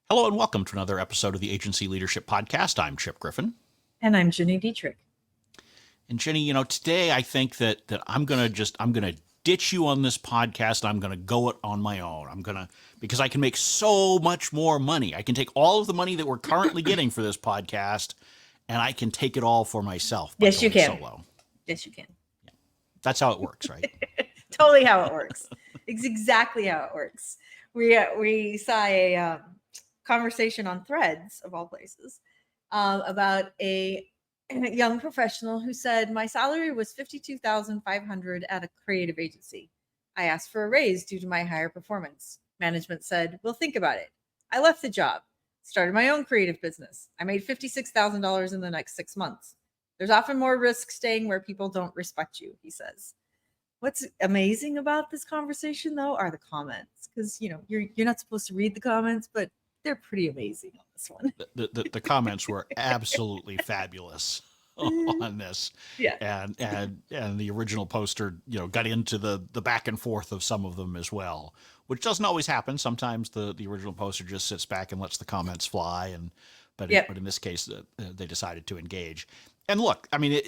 Hello and welcome to another episode of the Agency Leadership Podcast. I'm Chip Griffin. And I'm Ginny Dietrich. And Jenny, today I think that I'm gonna ditch you on this podcast. And I'm gonna go it on my own. Because I can make so much more money. I can take all of the money that we're currently getting for this podcast, and I can take it all for myself by Yes, you going can. solo. Yes, you can. That's how it works, right? Totally how it works. It's exactly how it works. We saw a conversation on Threads, of all places, about a young professional who said, my salary was $52,500 at a creative agency. I asked for a raise due to my higher performance. Management said, we'll think about it. I left the job, started my own creative business. I made $56,000 in the next 6 months. There's often more risk staying where people don't respect you, he says. What's amazing about this conversation, though, are the comments, because you're not supposed to read the comments, but they're pretty amazing on this one. The comments were absolutely fabulous on this. Yeah. And the original poster, got into the back and forth of some of them as well, which doesn't always happen. Sometimes the original poster just sits back and lets the comments fly, but in this case, they decided to engage. And look, I mean,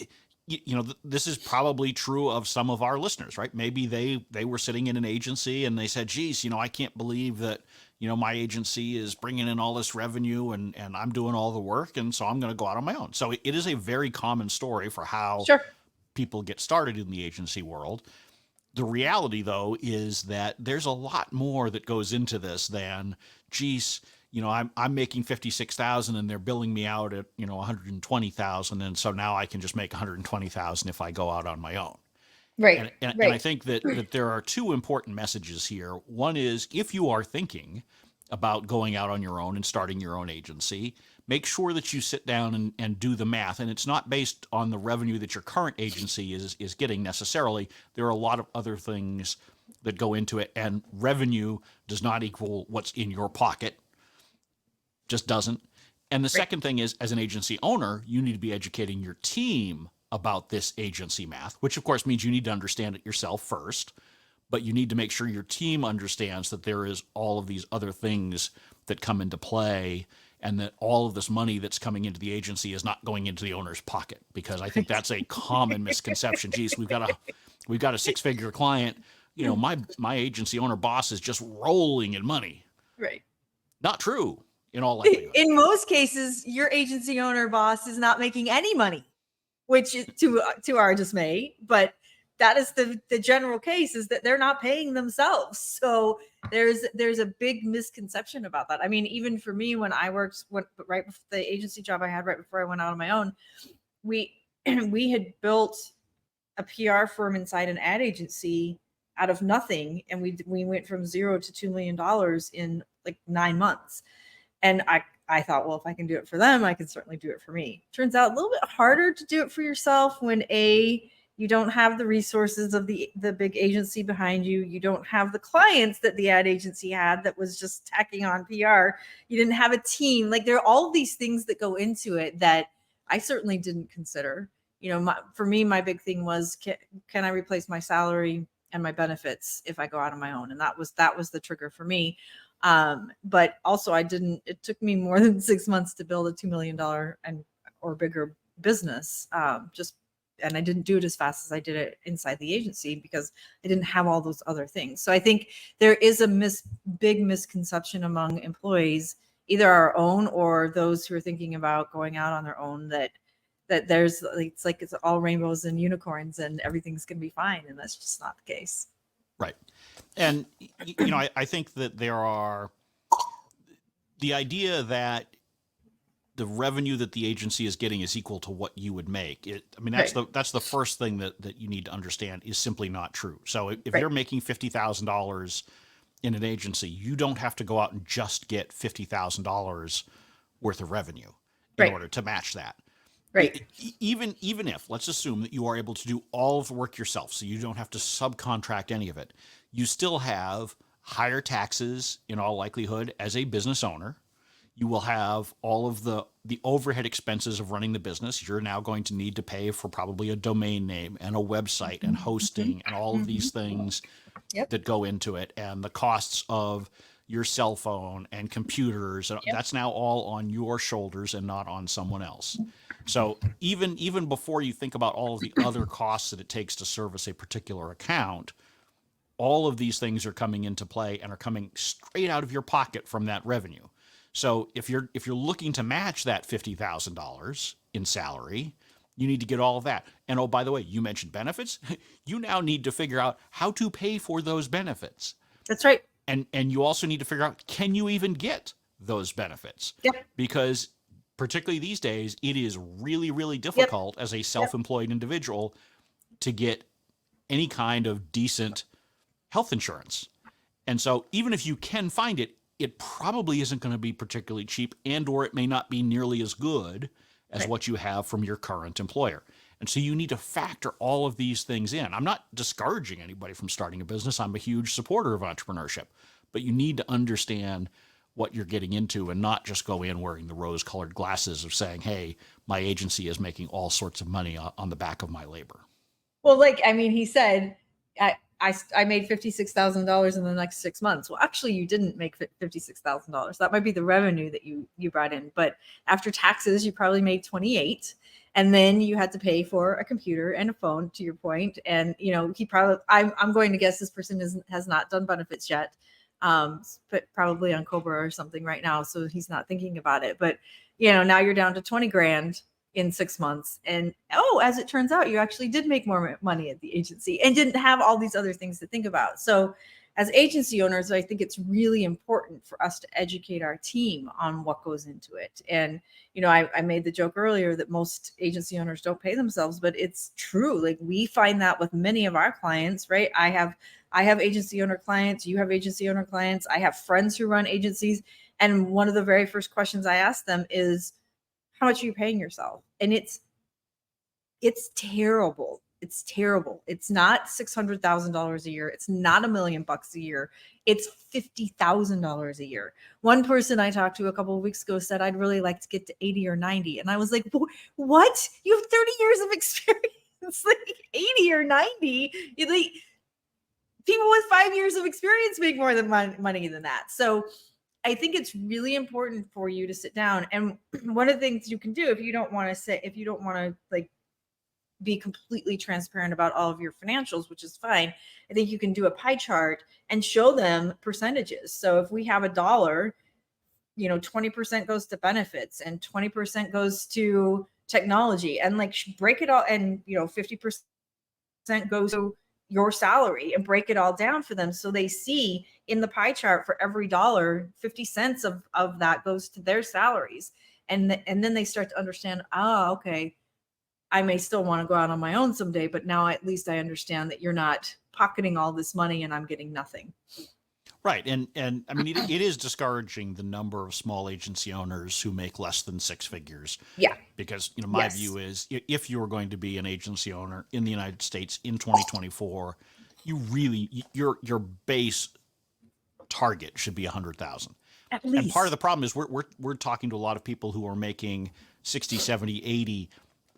this is probably true of some of our listeners, right? Maybe they were sitting in an agency and they said, geez, I can't believe that, my agency is bringing in all this revenue and I'm doing all the work. And so I'm going to go out on my own. So it is a very common story for how people get started in the agency world. The reality, though, is that there's a lot more that goes into this than, geez, I'm making 56,000 and they're billing me out at 120,000, and so now I can just make 120,000 if I go out on my own. Right. And I think that there are two important messages here. One is, if you are thinking about going out on your own and starting your own agency, make sure that you sit down and do the math. And it's not based on the revenue that your current agency is getting necessarily. There are a lot of other things that go into it, and revenue does not equal what's in your pocket. Just doesn't. And the second thing is, as an agency owner, you need to be educating your team about this agency math, which of course means you need to understand it yourself first, but you need to make sure your team understands that there is all of these other things that come into play, and that all of this money that's coming into the agency is not going into the owner's pocket, because I think that's a common misconception. Geez, we've got a six-figure client. My agency owner boss is just rolling in money. Right. Not true. In all likelihood. In most cases, your agency owner boss is not making any money, which is to our dismay, but that is the general case, is that they're not paying themselves. So there's a big misconception about that. I mean, even for me, when I worked right before the agency job I had right before I went out on my own, we had built a PR firm inside an ad agency out of nothing, and we went from $0 to $2 million in like 9 months. And I thought, well, if I can do it for them, I can certainly do it for me. Turns out a little bit harder to do it for yourself when you don't have the resources of the big agency behind you. You don't have the clients that the ad agency had that was just tacking on PR. You didn't have a team. Like, there are all these things that go into it that I certainly didn't consider. For me, my big thing was, can I replace my salary and my benefits if I go out on my own? And that was the trigger for me. But also it took me more than 6 months to build a $2 million or bigger business. And I didn't do it as fast as I did it inside the agency because I didn't have all those other things. So I think there is a big misconception among employees, either our own or those who are thinking about going out on their own, that it's all rainbows and unicorns and everything's going to be fine. And that's just not the case. Right. And, I think that there are the idea that the revenue that the agency is getting is equal to what you would make. That's the first thing that you need to understand is simply not true. So if you're making $50,000 in an agency, you don't have to go out and just get $50,000 worth of revenue in order to match that. Right. Even if, let's assume that you are able to do all of the work yourself, so you don't have to subcontract any of it, you still have higher taxes in all likelihood as a business owner. You will have all of the overhead expenses of running the business. You're now going to need to pay for probably a domain name and a website and hosting and all of these things that go into it, and the costs of your cell phone and computers. Yep. That's now all on your shoulders and not on someone else. So even before you think about all of the other costs that it takes to service a particular account, all of these things are coming into play and are coming straight out of your pocket from that revenue. So if you're looking to match that $50,000 in salary, you need to get all of that. And oh, by the way, you mentioned benefits. You now need to figure out how to pay for those benefits. That's right. And you also need to figure out, can you even get those benefits? Yep. Because particularly these days, it is really, really difficult as a self-employed individual to get any kind of decent health insurance. And so even if you can find it, it probably isn't going to be particularly cheap, and or it may not be nearly as good as what you have from your current employer. And so you need to factor all of these things in. I'm not discouraging anybody from starting a business. I'm a huge supporter of entrepreneurship, but you need to understand what you're getting into and not just go in wearing the rose-colored glasses of saying, hey, my agency is making all sorts of money on the back of my labor. Well, like, I mean, he said, I made $56,000 in the next 6 months. Well, actually, you didn't make $56,000. That might be the revenue that you brought in, but after taxes, you probably made 28, and then you had to pay for a computer and a phone. To your point, and he probably, I'm going to guess this person has not done benefits yet, but probably on Cobra or something right now, so he's not thinking about it. But now you're down to 20 grand in 6 months. And as it turns out, you actually did make more money at the agency and didn't have all these other things to think about. So as agency owners, I think it's really important for us to educate our team on what goes into it. And, I made the joke earlier that most agency owners don't pay themselves, but it's true. Like, we find that with many of our clients, right? I have agency owner clients. You have agency owner clients. I have friends who run agencies. And one of the very first questions I ask them is, how much are you paying yourself? And it's terrible. It's terrible. It's not $600,000 a year. It's not $1 million a year. It's $50,000 a year. One person I talked to a couple of weeks ago said, I'd really like to get to 80 or 90. And I was like, what? You have 30 years of experience, like 80 or 90. People with 5 years of experience make more than money than that. So I think it's really important for you to sit down. And one of the things you can do, if you don't want to like be completely transparent about all of your financials, which is fine, I think you can do a pie chart and show them percentages. So if we have $1, 20% goes to benefits and 20% goes to technology, and like break it all, and 50% goes to your salary, and break it all down for them, so they see in the pie chart, for every dollar, 50 cents of that goes to their salaries. And then they start to understand, okay, I may still want to go out on my own someday, but now at least I understand that you're not pocketing all this money and I'm getting nothing. Right. And I mean, it is discouraging, the number of small agency owners who make less than six figures. Yeah. Because, my view is, if you're going to be an agency owner in the United States in 2024, your base target should be 100,000. At least. And part of the problem is we're talking to a lot of people who are making 60, 70, 80,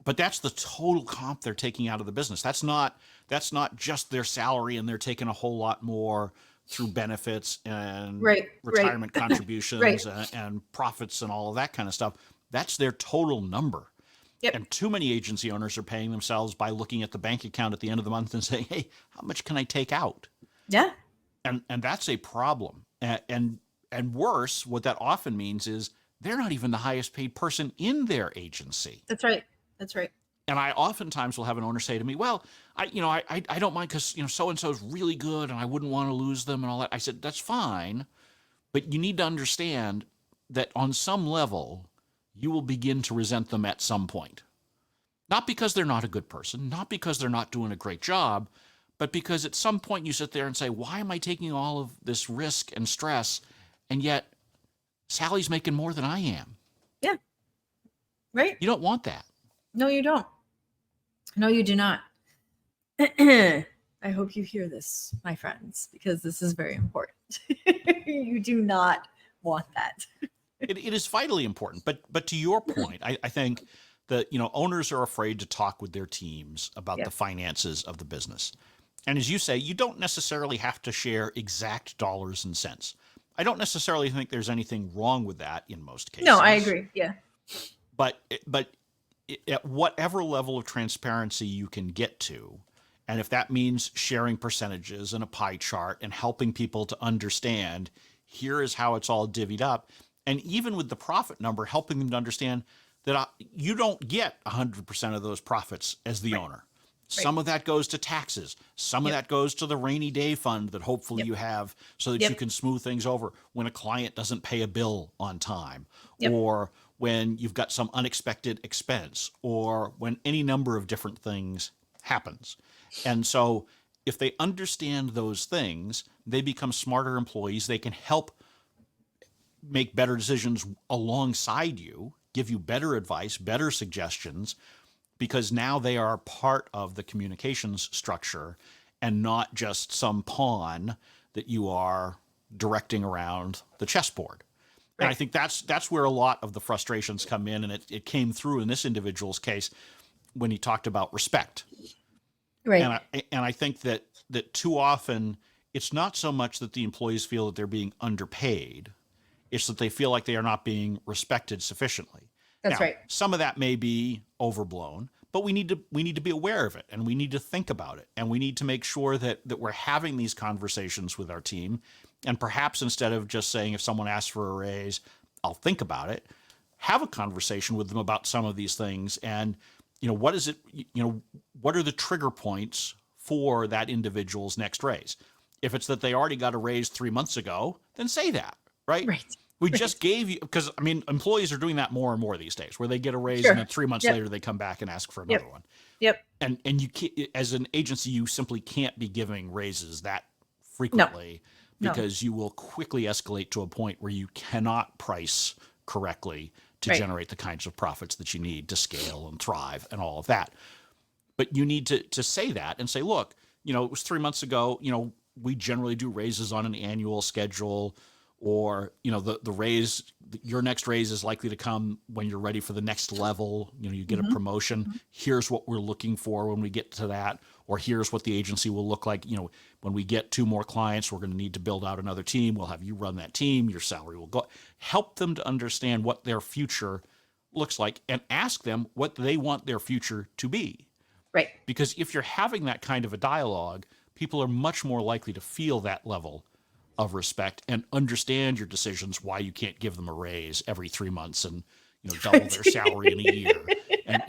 but that's the total comp they're taking out of the business. That's not just their salary, and they're taking a whole lot more through benefits and retirement contributions and profits and all of that kind of stuff. That's their total number. Yep. And too many agency owners are paying themselves by looking at the bank account at the end of the month and saying, hey, how much can I take out? Yeah. And that's a problem. And worse, what that often means is they're not even the highest paid person in their agency. That's right. That's right. And I oftentimes will have an owner say to me, well, I don't mind because, so-and-so is really good and I wouldn't want to lose them and all that. I said, that's fine. But you need to understand that on some level, you will begin to resent them at some point. Not because they're not a good person, not because they're not doing a great job, but because at some point you sit there and say, why am I taking all of this risk and stress, and yet Sally's making more than I am? Yeah. Right. You don't want that. No, you don't. No, you do not. I hope you hear this, my friends, because this is very important. You do not want that. It is vitally important. But to your point, I think that, owners are afraid to talk with their teams about the finances of the business. And as you say, you don't necessarily have to share exact dollars and cents. I don't necessarily think there's anything wrong with that in most No, I cases, agree. Yeah. but at whatever level of transparency you can get to, and if that means sharing percentages and a pie chart and helping people to understand here is how it's all divvied up, and even with the profit number, helping them to understand that you don't get 100% of those profits as the Right. owner. Right. Some of that goes to taxes. Some of Yep. that goes to the rainy day fund that hopefully Yep. you have so that you Yep. can smooth things over when a client doesn't pay a bill on time, Yep. or when you've got some unexpected expense, or when any number of different things happens. And so if they understand those things, they become smarter employees. They can help make better decisions alongside you, give you better advice, better suggestions, because now they are part of the communications structure and not just some pawn that you are directing around the chessboard. And I Right. think that's where a lot of the frustrations come in, and it came through in this individual's case when he talked about respect. Right. And I think that too often it's not so much that the employees feel that they're being underpaid, it's that they feel like they are not being respected sufficiently. That's Now, right. some of that may be overblown, but we need to be aware of it, and we need to think about it, and we need to make sure that we're having these conversations with our team. And perhaps instead of just saying, if someone asks for a raise, I'll think about it, have a conversation with them about some of these things. And what is it, what are the trigger points for that individual's next raise? If it's that they already got a raise 3 months ago, then say that, right? Right. We Right. just gave you, because I mean, employees are doing that more and more these days, where they get a raise and then Sure. 3 months Yep. later they come back and ask for another Yep. one. Yep. And you can't, as an agency, you simply can't be giving raises that No. frequently, No. because you will quickly escalate to a point where you cannot price correctly to Right. generate the kinds of profits that you need to scale and thrive and all of that. But you need to say that and say, look, it was 3 months ago. We generally do raises on an annual schedule, or the raise, your next raise is likely to come when you're ready for the next level. You get a Mhm. promotion. Mhm. Here's what we're looking for when we get to that, or here's what the agency will look like. When we get 2 more clients, we're going to need to build out another team. We'll have you run that team. Your salary will go. Help them to understand what their future looks like, and ask them what they want their future to be. Right. Because if you're having that kind of a dialogue, people are much more likely to feel that level of respect and understand your decisions, why you can't give them a raise every 3 months and double their salary in a year. And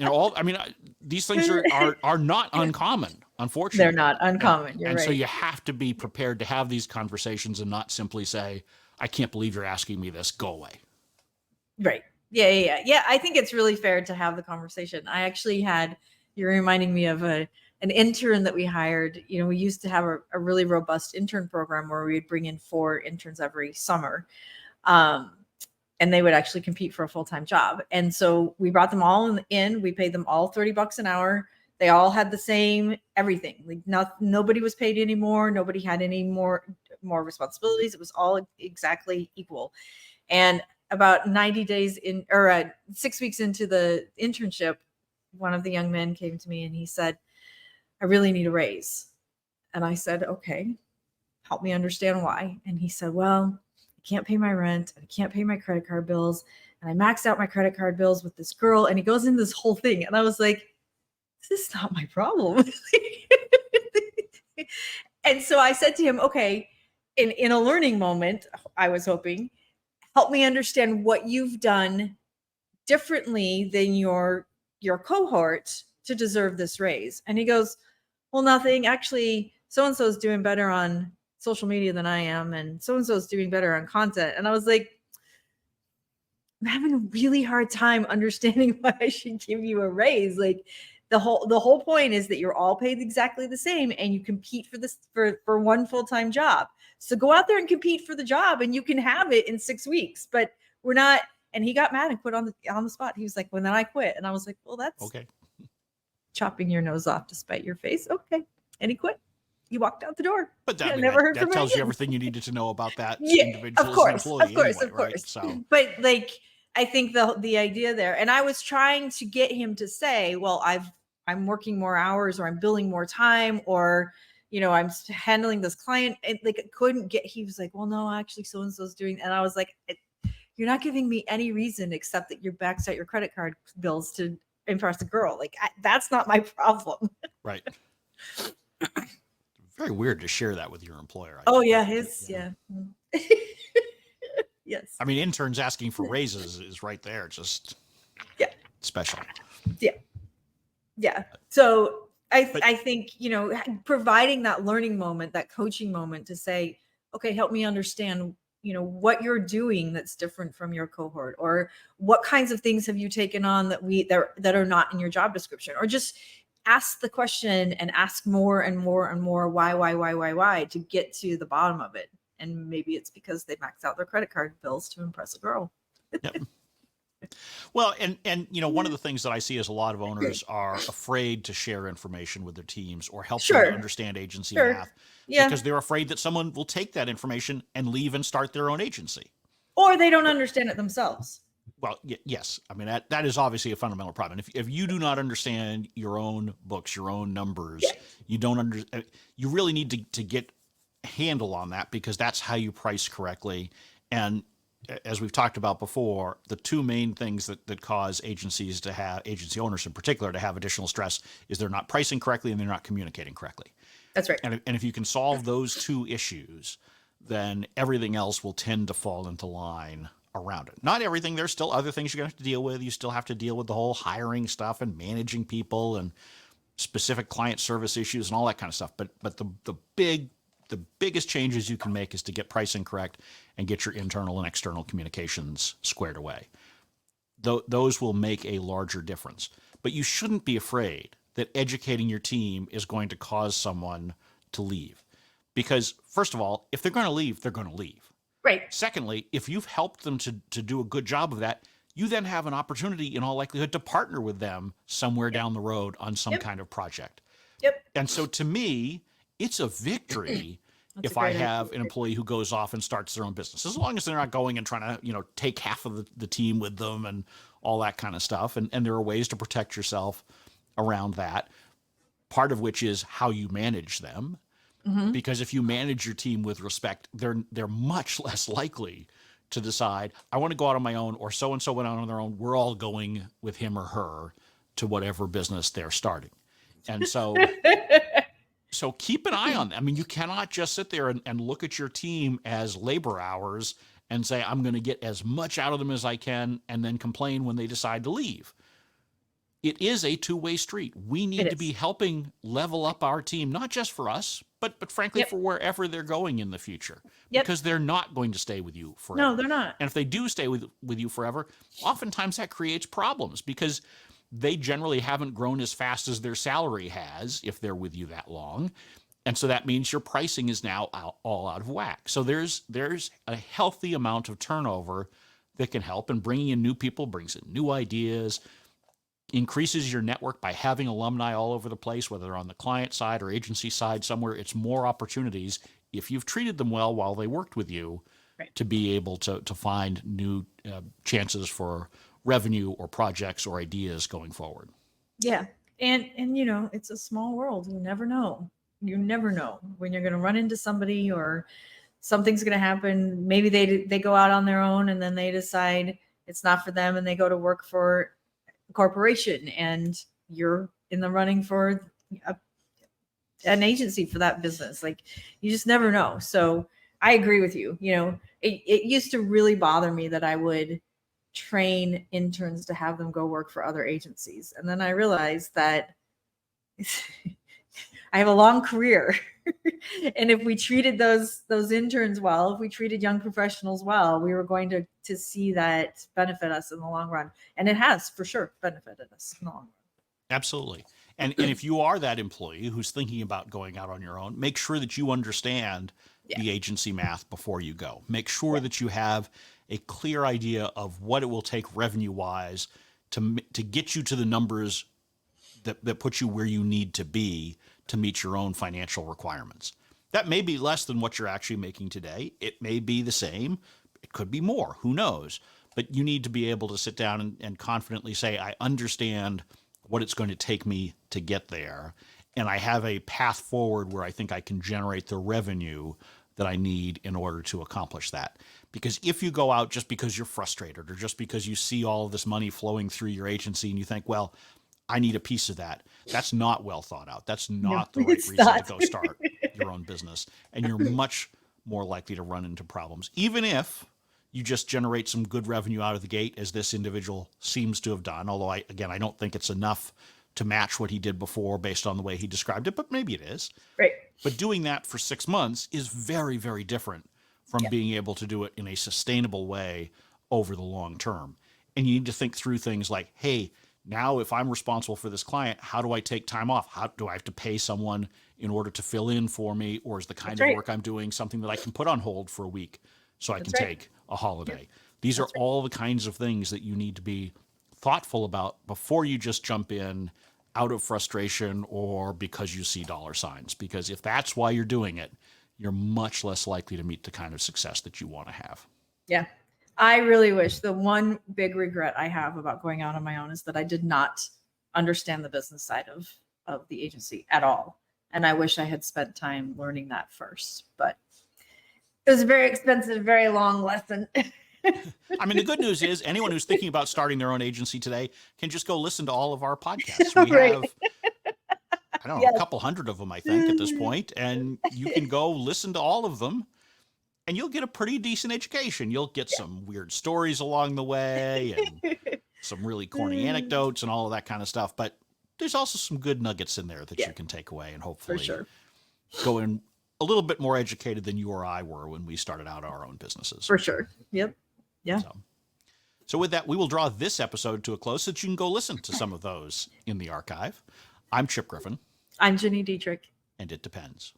these things are not uncommon, They're unfortunately. not And uncommon. You're and so right. you have to be prepared to have these conversations and not simply say, I can't believe you're asking me this, go away. Right. Yeah, yeah, yeah. Yeah, I think it's really fair to have the conversation. I actually had, you're reminding me of an intern that we hired. We used to have a really robust intern program where we'd bring in 4 interns every summer. Um, and they would actually compete for a full-time job. And so we brought them all in, we paid them all $30 an hour. They all had the same everything. Like nobody was paid any more. Nobody had any more responsibilities. It was all exactly equal. And about 90 days in, or 6 weeks into the internship, one of the young men came to me and he said, I really need a raise. And I said, okay, help me understand why. And he said, well, I can't pay my rent. I can't pay my credit card bills. And I maxed out my credit card bills with this girl. And he goes into this whole thing. And I was like, this is not my problem. And so I said to him, okay, in a learning moment, I was hoping, help me understand what you've done differently than your cohort to deserve this raise. And he goes, well, nothing. Actually, so and so is doing better on social media than I am, and so and so is doing better on content. And I was like, I'm having a really hard time understanding why I should give you a raise. Like the whole point is that you're all paid exactly the same and you compete for this for one full-time job. So go out there and compete for the job and you can have it in 6 weeks. But we're not. And he got mad and quit on the spot. He was like, well, then I quit. And I was like, well, that's Okay. chopping your nose off to spite your face. Okay. And he quit. He walked out the door. But I that, never heard that from him tells you again. everything you needed to know about that Yeah, individual of as an course, employee anyway, of right? course. So But like, I think the idea there, and I was trying to get him to say, well, I'm working more hours, or I'm billing more time, or I'm handling this client. And like, he was like, well, no, actually, so and so's doing. And I was like, you're not giving me any reason except that you're maxed out your credit card bills to impress a girl. Like, that's not my problem. Right. Very weird to share that with your employer. Oh, yeah. Yeah. Yes. I mean, interns asking for raises is right there. Just special. Yeah. Yeah. So I think, providing that learning moment, that coaching moment to say, okay, help me understand, what you're doing that's different from your cohort, or what kinds of things have you taken on that are not in your job description, or just ask the question and ask more and more and more why to get to the bottom of it. And maybe it's because they maxed out their credit card bills to impress a girl. Yep. Well, and one of the things that I see is a lot of owners are afraid to share information with their teams or help them to understand agency math because they're afraid that someone will take that information and leave and start their own agency. Or they don't understand it themselves. Well, yes. I mean, that is obviously a fundamental problem. If you do not understand your own books, your own numbers, you really need to get a handle on that, because that's how you price correctly. And as we've talked about before, the two main things that cause agency owners in particular to have additional stress is they're not pricing correctly and they're not communicating correctly. That's right. And if you can solve those two issues, then everything else will tend to fall into line around it. Not everything. There's still other things you're going to have to deal with. You still have to deal with the whole hiring stuff and managing people and specific client service issues and all that kind of stuff. But the biggest changes you can make is to get pricing correct and get your internal and external communications squared away. Those will make a larger difference. But you shouldn't be afraid that educating your team is going to cause someone to leave. Because first of all, if they're going to leave, they're going to leave. Right. Secondly, if you've helped them to do a good job of that, you then have an opportunity in all likelihood to partner with them somewhere down the road on some kind of project. Yep. And so to me, it's a victory if I have an employee who goes off and starts their own business, as long as they're not going and trying to, take half of the team with them and all that kind of stuff. And there are ways to protect yourself around that, part of which is how you manage them. Mm-hmm. Because if you manage your team with respect, they're much less likely to decide, I want to go out on my own, or so-and-so went out on their own. We're all going with him or her to whatever business they're starting. And so so keep an eye on them. I mean, you cannot just sit there and look at your team as labor hours and say, I'm going to get as much out of them as I can, and then complain when they decide to leave. It is a two-way street. We need to be helping level up our team, not just for us, but frankly, for wherever they're going in the future, because they're not going to stay with you forever. No, they're not. And if they do stay with you forever, oftentimes that creates problems, because they generally haven't grown as fast as their salary has if they're with you that long. And so that means your pricing is now all out of whack. So there's a healthy amount of turnover that can help, and bringing in new people brings in new ideas, increases your network by having alumni all over the place, whether they're on the client side or agency side somewhere. It's more opportunities, if you've treated them well while they worked with you, to be able to find new chances for revenue or projects or ideas going forward. Yeah. And it's a small world. You never know. You never know when you're going to run into somebody or something's going to happen. Maybe they go out on their own and then they decide it's not for them and they go to work for corporation, and you're in the running for an agency for that business. Like, you just never know. So I agree with you. It used to really bother me that I would train interns to have them go work for other agencies, and then I realized that I have a long career, and if we treated those interns well, if we treated young professionals well, we were going to see that benefit us in the long run. And it has for sure benefited us in the long run. Absolutely. And if you are that employee who's thinking about going out on your own, make sure that you understand the agency math before you go. Make sure that you have a clear idea of what it will take revenue-wise to get you to the numbers that put you where you need to be to meet your own financial requirements. That may be less than what you're actually making today. It may be the same. It could be more. Who knows? But you need to be able to sit down and confidently say, I understand what it's going to take me to get there, and I have a path forward where I think I can generate the revenue that I need in order to accomplish that. Because if you go out just because you're frustrated or just because you see all of this money flowing through your agency and you think, well, I need a piece of that, that's not well thought out. That's No, not the right it's reason to not. go start your own business. And you're much more likely to run into problems. Even if you just generate some good revenue out of the gate, as this individual seems to have done, although I don't think it's enough to match what he did before based on the way he described it, but maybe it is. Right. But doing that for 6 months is very, very different from being able to do it in a sustainable way over the long term. And you need to think through things like, hey, now if I'm responsible for this client, how do I take time off? How do I have to pay someone in order to fill in for me? Or is the kind of work I'm doing something that I can put on hold for a week so I can take a holiday? These are all the kinds of things that you need to be thoughtful about before you just jump in out of frustration or because you see dollar signs. Because if that's why you're doing it, you're much less likely to meet the kind of success that you want to have. Yeah. I really wish, the one big regret I have about going out on my own is that I did not understand the business side of the agency at all. And I wish I had spent time learning that first, but it was a very expensive, very long lesson. I mean, the good news is anyone who's thinking about starting their own agency today can just go listen to all of our podcasts. We have, I don't know, a couple hundred of them, I think, at this point, and you can go listen to all of them and you'll get a pretty decent education. You'll get some weird stories along the way and some really corny anecdotes and all of that kind of stuff. But there's also some good nuggets in there that you can take away and hopefully go in a little bit more educated than you or I were when we started out our own businesses. For sure. Yep. Yeah. So with that, we will draw this episode to a close so that you can go listen to some of those in the archive. I'm Chip Griffin. I'm Ginny Dietrich. And it depends.